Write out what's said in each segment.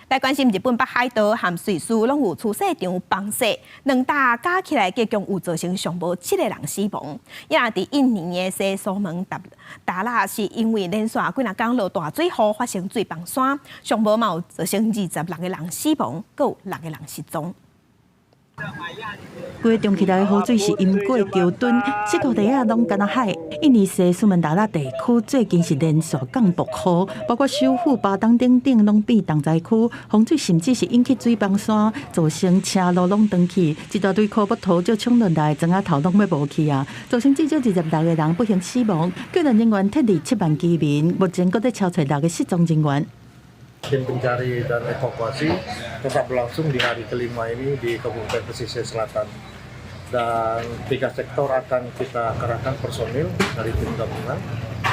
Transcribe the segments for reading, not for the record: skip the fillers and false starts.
来关心日本北海道和瑞士拢有出赛场崩逝，两大加起来计共有造成上无7个人死亡。也伫印尼的西苏门答腊是因为连续几若天落大水雨，发生水崩山，上无嘛有造成26个人死亡，阁有6个人失踪。 规中起来的雨水是因过桥墩，四个地啊拢干那海。印尼西苏门答腊地区最近是连续降暴雨，包括首府巴当等等拢变重灾区，洪水甚至是引起水崩山，造成车路拢断去，一大堆苦木头就冲落来，庄仔头拢要无去啊！造成至少26个人不幸死亡，救援人员撤离7万居民，目前搁在敲找6个失踪人员。 Tim pencari dan evakuasi tetap berlangsung di hari kelima ini di Kabupaten Pesisir Selatan. Dan 3 sektor akan kita kerahkan personil dari tim gabungan,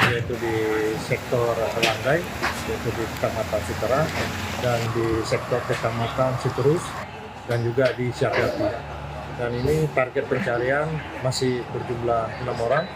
yaitu di sektor Langgai, yaitu di Kecamatan Sitera, dan di sektor Kecamatan Siturus, dan juga di Syakati. Dan ini target pencarian masih berjumlah 6 orang.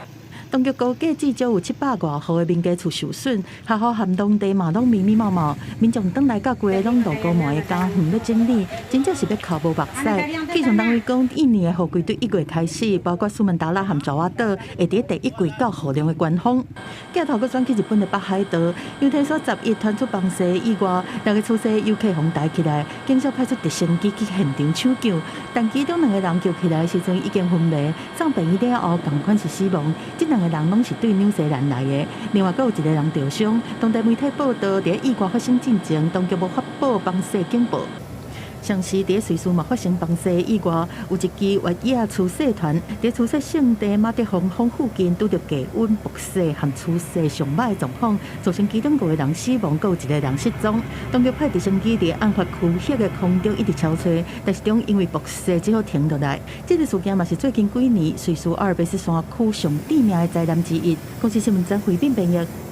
当局估计至少有700多户的民家厝受损，学校和当地嘛拢密密麻麻，民众转来到规个拢路高满的家园要整理，真正是要哭无目屎。气象单位讲，印尼的雨季对1月开始，包括苏门答腊和爪哇岛，会伫第1季到雨量的高峰。镜头阁转去日本的北海道，因听说11传出崩逝意外，2个出事游客风抬起来，警察派出直升机去现场抢救，但其中2个人救起来时阵已经昏迷，送病院了后同款是死亡。这2个人拢是对纽西兰来的，另外阁有1个人受伤。当地媒体报道，在意外发生进前，当局无发布崩逝警报。上时在瑞士嘛发生崩逝意外，有一支越野出赛团在出赛圣地马德洪峰附近拄着低温暴逝和出赛上歹的状况，造成其中5个人死亡，阁有1个人失踪。当局派直升机在案发区域的空中一直敲找，但是中因为暴逝只好停落来。这个事件嘛是最近几年瑞士阿尔卑斯山区上致命的灾难之一。公司新闻站回并编译。